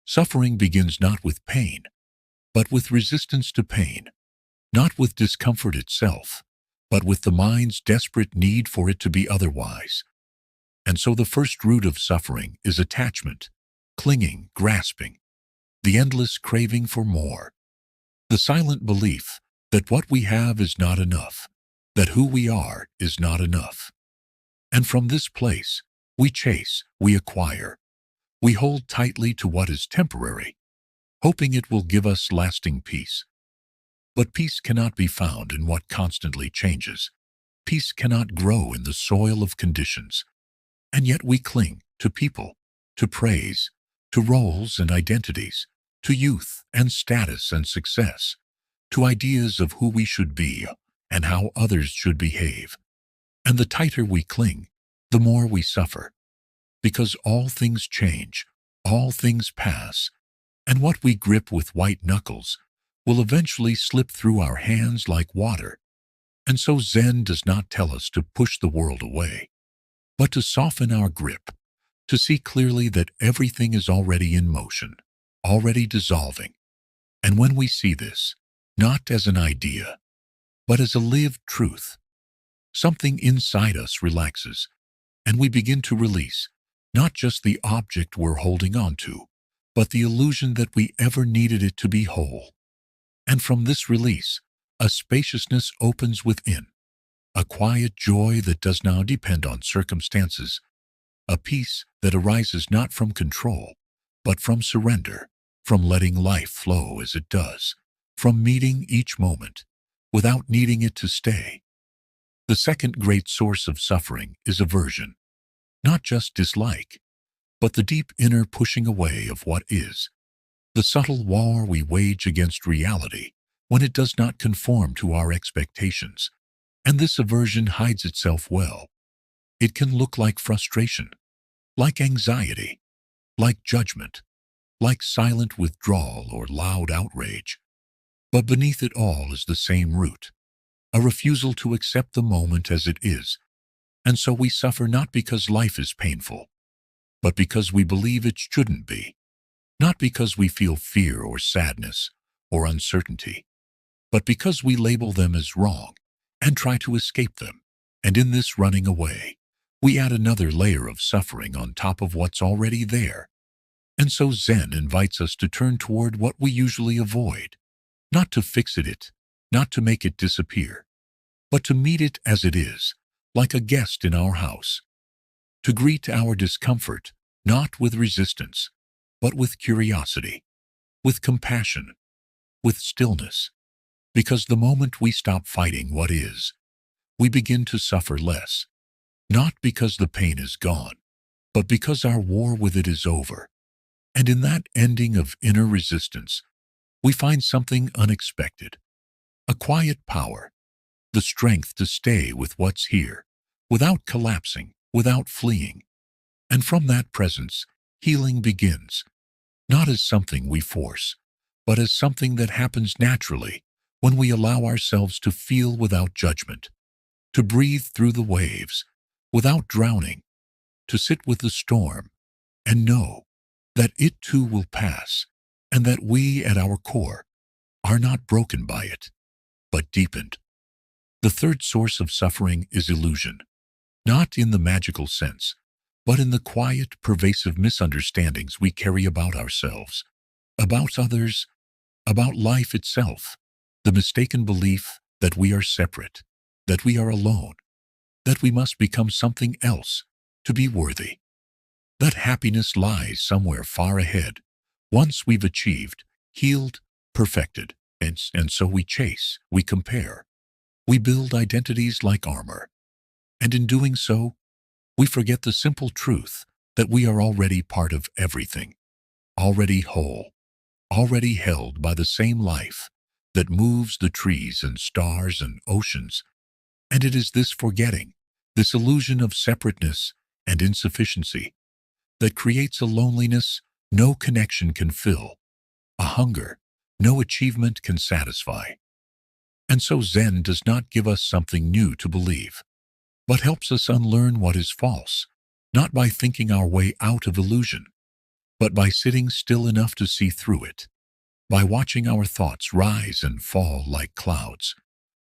Suffering begins not with pain, but with resistance to pain, not with discomfort itself, but with the mind's desperate need for it to be otherwise. And so the first root of suffering is attachment, clinging, grasping, the endless craving for more, the silent belief that what we have is not enough, that who we are is not enough. And from this place, we chase, we acquire, we hold tightly to what is temporary, hoping it will give us lasting peace. But peace cannot be found in what constantly changes. Peace cannot grow in the soil of conditions. And yet we cling to people, to praise, to roles and identities, to youth and status and success, to ideas of who we should be and how others should behave. And the tighter we cling, the more we suffer. Because all things change, all things pass, and what we grip with white knuckles will eventually slip through our hands like water. And so Zen does not tell us to push the world away, but to soften our grip, to see clearly that everything is already in motion, already dissolving. And when we see this, not as an idea, but as a lived truth, something inside us relaxes, and we begin to release not just the object we're holding on to, but the illusion that we ever needed it to be whole. And from this release, a spaciousness opens within, a quiet joy that does not depend on circumstances, a peace that arises not from control, but from surrender, from letting life flow as it does, from meeting each moment without needing it to stay. The second great source of suffering is aversion, not just dislike, but the deep inner pushing away of what is, the subtle war we wage against reality when it does not conform to our expectations. And this aversion hides itself well. It can look like frustration, like anxiety, like judgment, like silent withdrawal or loud outrage. But beneath it all is the same root, a refusal to accept the moment as it is. And so we suffer not because life is painful, but because we believe it shouldn't be, not because we feel fear or sadness or uncertainty, but because we label them as wrong and try to escape them. And in this running away, we add another layer of suffering on top of what's already there. And so Zen invites us to turn toward what we usually avoid, not to fix it, not to make it disappear, but to meet it as it is, like a guest in our house, to greet our discomfort not with resistance, but with curiosity, with compassion, with stillness, because the moment we stop fighting what is, we begin to suffer less, not because the pain is gone, but because our war with it is over. And in that ending of inner resistance, we find something unexpected, a quiet power, the strength to stay with what's here, without collapsing, without fleeing. And from that presence, healing begins, not as something we force, but as something that happens naturally when we allow ourselves to feel without judgment, to breathe through the waves without drowning, to sit with the storm and know that it too will pass, and that we at our core are not broken by it, but deepened. The third source of suffering is illusion, not in the magical sense, but in the quiet, pervasive misunderstandings we carry about ourselves, about others, about life itself, the mistaken belief that we are separate, that we are alone, that we must become something else to be worthy, that happiness lies somewhere far ahead, once we've achieved, healed, perfected, and so we chase, we compare. We build identities like armor, and in doing so, we forget the simple truth that we are already part of everything, already whole, already held by the same life that moves the trees and stars and oceans. And it is this forgetting, this illusion of separateness and insufficiency, that creates a loneliness no connection can fill, a hunger no achievement can satisfy. And so Zen does not give us something new to believe, but helps us unlearn what is false, not by thinking our way out of illusion, but by sitting still enough to see through it, by watching our thoughts rise and fall like clouds,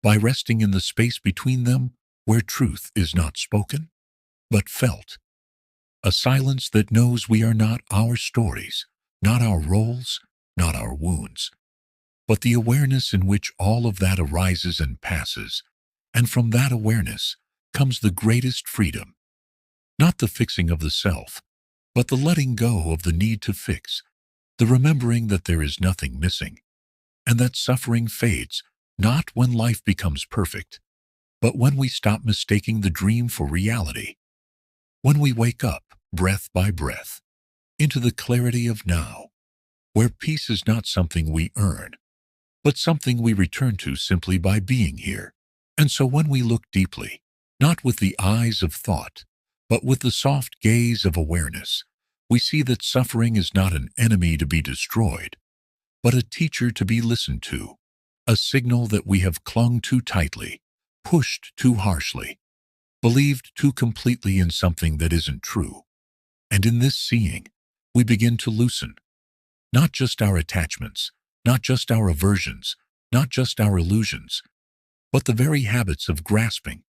by resting in the space between them where truth is not spoken, but felt. A silence that knows we are not our stories, not our roles, not our wounds, but the awareness in which all of that arises and passes, and from that awareness comes the greatest freedom, not the fixing of the self, but the letting go of the need to fix, the remembering that there is nothing missing, and that suffering fades not when life becomes perfect, but when we stop mistaking the dream for reality, when we wake up, breath by breath, into the clarity of now, where peace is not something we earn, but something we return to simply by being here. And so when we look deeply, not with the eyes of thought, but with the soft gaze of awareness, we see that suffering is not an enemy to be destroyed, but a teacher to be listened to, a signal that we have clung too tightly, pushed too harshly, believed too completely in something that isn't true. And in this seeing, we begin to loosen, not just our attachments, not just our aversions, not just our illusions, but the very habits of grasping,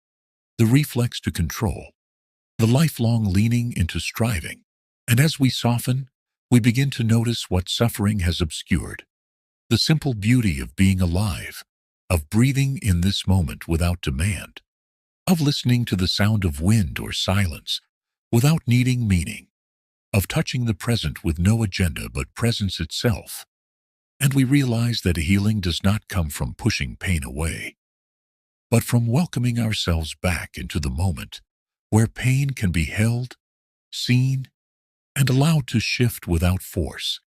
the reflex to control, the lifelong leaning into striving. And as we soften, we begin to notice what suffering has obscured, the simple beauty of being alive, of breathing in this moment without demand, of listening to the sound of wind or silence without needing meaning, of touching the present with no agenda but presence itself. And we realize that healing does not come from pushing pain away, but from welcoming ourselves back into the moment where pain can be held, seen, and allowed to shift without force.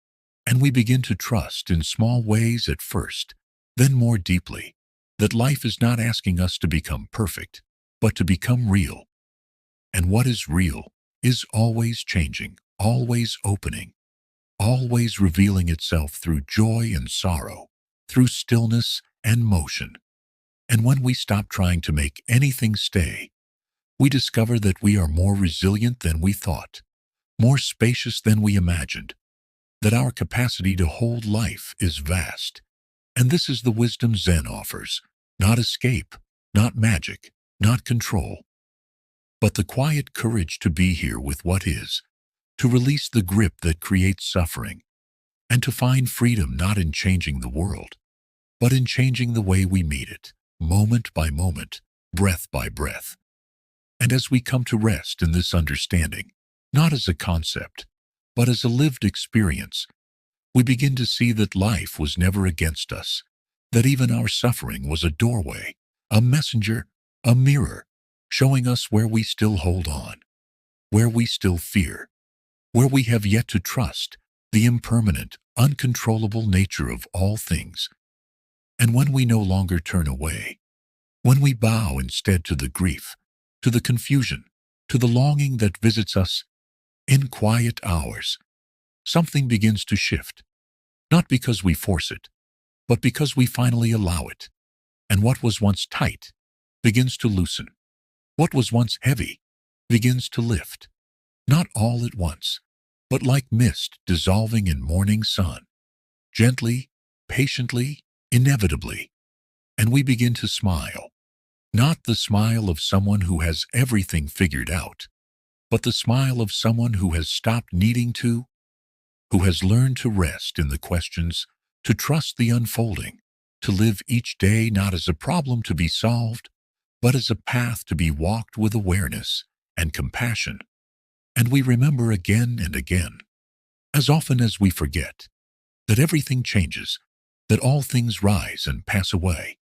And we begin to trust in small ways at first, then more deeply, that life is not asking us to become perfect, but to become real. And what is real is always changing, always opening, always revealing itself through joy and sorrow, through stillness and motion. And when we stop trying to make anything stay, we discover that we are more resilient than we thought, more spacious than we imagined, that our capacity to hold life is vast. And this is the wisdom Zen offers, not escape, not magic, not control, but the quiet courage to be here with what is, to release the grip that creates suffering, and to find freedom not in changing the world, but in changing the way we meet it, moment by moment, breath by breath. And as we come to rest in this understanding, not as a concept, but as a lived experience, we begin to see that life was never against us, that even our suffering was a doorway, a messenger, a mirror, showing us where we still hold on, where we still fear, where we have yet to trust the impermanent, uncontrollable nature of all things. And when we no longer turn away, when we bow instead to the grief, to the confusion, to the longing that visits us in quiet hours, something begins to shift, not because we force it, but because we finally allow it. And what was once tight begins to loosen. What was once heavy begins to lift, not all at once, but like mist dissolving in morning sun, gently, patiently, inevitably. And we begin to smile, not the smile of someone who has everything figured out, but the smile of someone who has stopped needing to, who has learned to rest in the questions, to trust the unfolding, to live each day not as a problem to be solved, but as a path to be walked with awareness and compassion. And we remember again and again, as often as we forget, that everything changes, that all things rise and pass away,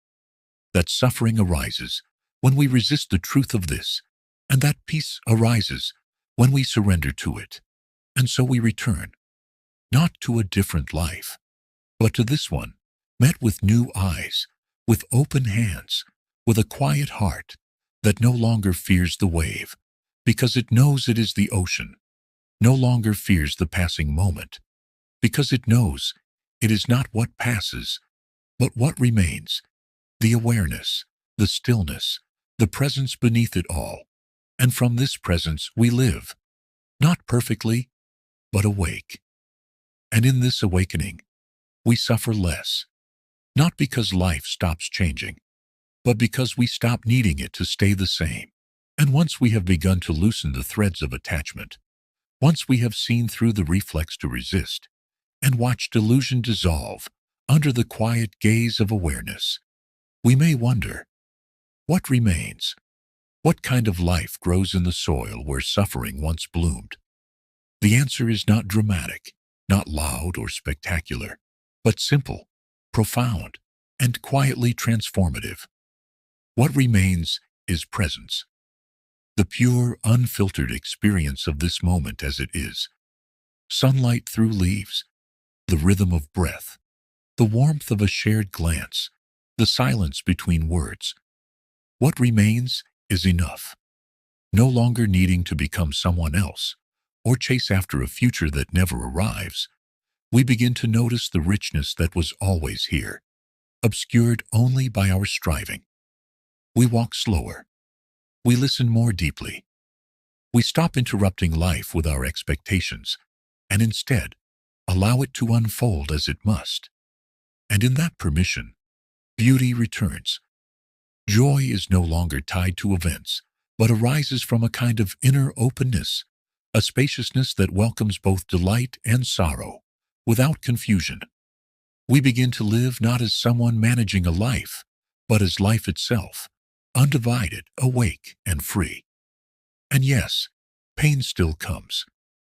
that suffering arises when we resist the truth of this, and that peace arises when we surrender to it. And so we return, not to a different life, but to this one, met with new eyes, with open hands, with a quiet heart that no longer fears the wave, because it knows it is the ocean, no longer fears the passing moment, because it knows it is not what passes, but what remains, the awareness, the stillness, the presence beneath it all. And from this presence we live, not perfectly, but awake, And in this awakening, we suffer less, not because life stops changing, but because we stop needing it to stay the same. And once we have begun to loosen the threads of attachment, once we have seen through the reflex to resist, and watched illusion dissolve under the quiet gaze of awareness, we may wonder, what remains? What kind of life grows in the soil where suffering once bloomed? The answer is not dramatic, not loud or spectacular, but simple, profound, and quietly transformative. What remains is presence, the pure, unfiltered experience of this moment as it is. Sunlight through leaves, the rhythm of breath, the warmth of a shared glance, the silence between words. What remains is enough, no longer needing to become someone else or chase after a future that never arrives. We begin to notice the richness that was always here, obscured only by our striving. We walk slower. We listen more deeply. We stop interrupting life with our expectations and instead allow it to unfold as it must. And in that permission, beauty returns. Joy is no longer tied to events, but arises from a kind of inner openness, a spaciousness that welcomes both delight and sorrow, without confusion. We begin to live not as someone managing a life, but as life itself, undivided, awake, and free. And yes, pain still comes.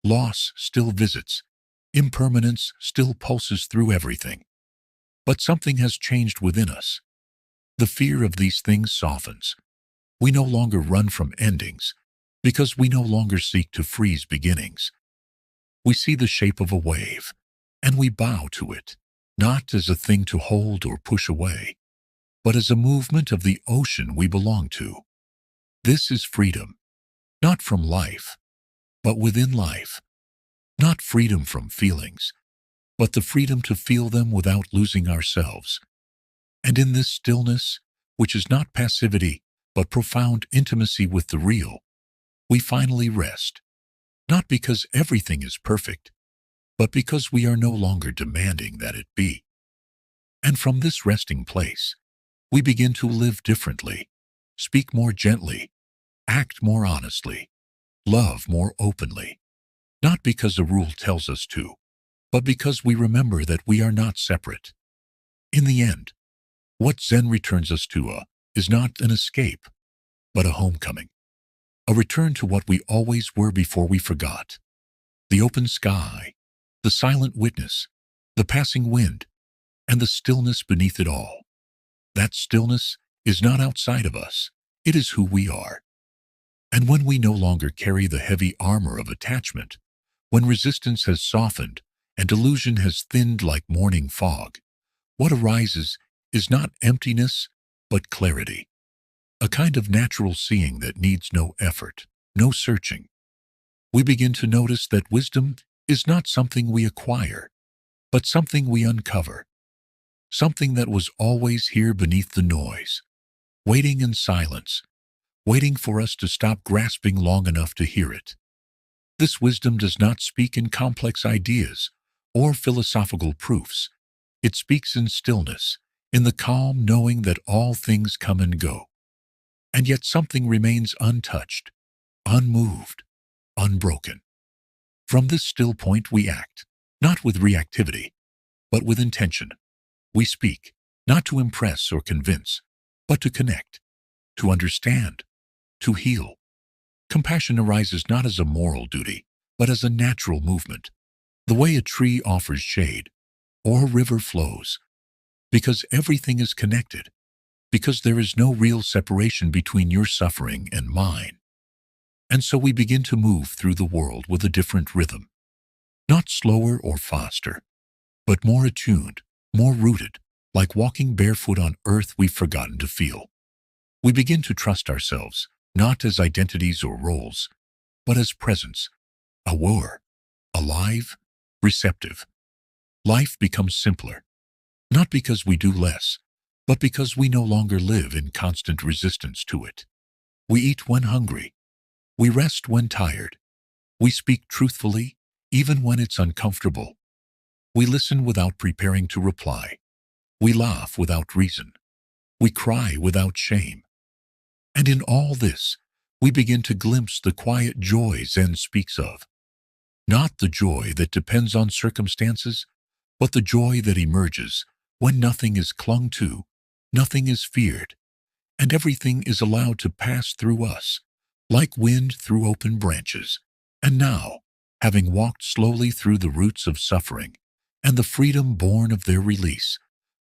Loss still visits. Impermanence still pulses through everything. But something has changed within us. The fear of these things softens. We no longer run from endings, because we no longer seek to freeze beginnings. We see the shape of a wave, and we bow to it, not as a thing to hold or push away, but as a movement of the ocean we belong to. This is freedom, not from life, but within life. Not freedom from feelings, but the freedom to feel them without losing ourselves. And in this stillness, which is not passivity, but profound intimacy with the real, we finally rest, not because everything is perfect, but because we are no longer demanding that it be. And from this resting place, we begin to live differently, speak more gently, act more honestly, love more openly, not because a rule tells us to, but because we remember that we are not separate. In the end, what Zen returns us to is not an escape, but a homecoming, a return to what we always were before we forgot. The open sky, the silent witness, the passing wind, and the stillness beneath it all. That stillness is not outside of us, it is who we are. And when we no longer carry the heavy armor of attachment, when resistance has softened and illusion has thinned like morning fog, what arises is not emptiness, but clarity, a kind of natural seeing that needs no effort, no searching. We begin to notice that wisdom is not something we acquire, but something we uncover, something that was always here beneath the noise, waiting in silence, waiting for us to stop grasping long enough to hear it. This wisdom does not speak in complex ideas or philosophical proofs. It speaks in stillness, in the calm knowing that all things come and go. And yet something remains untouched, unmoved, unbroken. From this still point we act, not with reactivity, but with intention. We speak, not to impress or convince, but to connect, to understand, to heal. Compassion arises not as a moral duty, but as a natural movement, the way a tree offers shade, or a river flows, because everything is connected, because there is no real separation between your suffering and mine. And so we begin to move through the world with a different rhythm, not slower or faster, but more attuned, more rooted, like walking barefoot on earth we've forgotten to feel. We begin to trust ourselves, not as identities or roles, but as presence, aware, alive, receptive. Life becomes simpler, not because we do less, but because we no longer live in constant resistance to it. We eat when hungry. We rest when tired. We speak truthfully, even when it's uncomfortable. We listen without preparing to reply. We laugh without reason. We cry without shame. And in all this, we begin to glimpse the quiet joy Zen speaks of. Not the joy that depends on circumstances, but the joy that emerges when nothing is clung to, nothing is feared, and everything is allowed to pass through us, like wind through open branches. And now, having walked slowly through the roots of suffering and the freedom born of their release,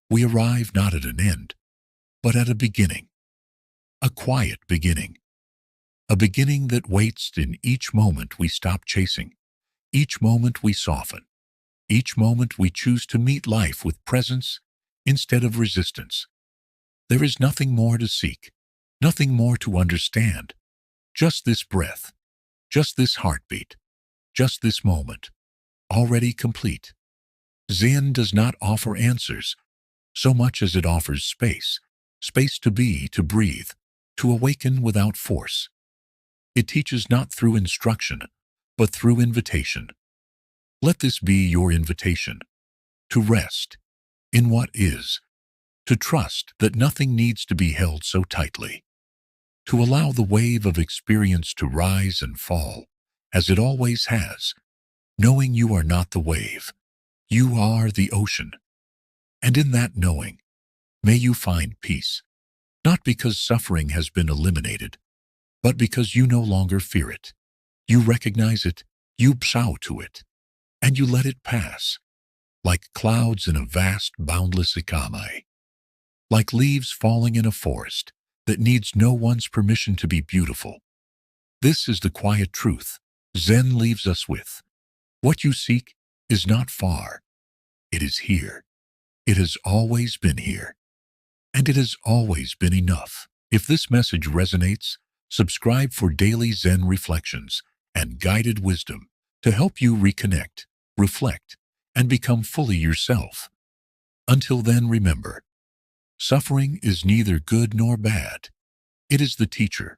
we arrive not at an end, but at a beginning, a quiet beginning, a beginning that waits in each moment we stop chasing, each moment we soften, each moment we choose to meet life with presence instead of resistance. There is nothing more to seek, nothing more to understand, just this breath, just this heartbeat, just this moment, already complete. Zen does not offer answers so much as it offers space, space to be, to breathe, to awaken without force. It teaches not through instruction, but through invitation. Let this be your invitation, to rest in what is, to trust that nothing needs to be held so tightly, to allow the wave of experience to rise and fall, as it always has, knowing you are not the wave, you are the ocean. And in that knowing, may you find peace, not because suffering has been eliminated, but because you no longer fear it. You recognize it, you bow to it, and you let it pass, like clouds in a vast, boundless sky, like leaves falling in a forest that needs no one's permission to be beautiful. This is the quiet truth Zen leaves us with. What you seek is not far. It is here. It has always been here. And it has always been enough. If this message resonates, subscribe for daily Zen reflections and guided wisdom to help you reconnect, reflect, and become fully yourself. Until then, remember, suffering is neither good nor bad. It is the teacher,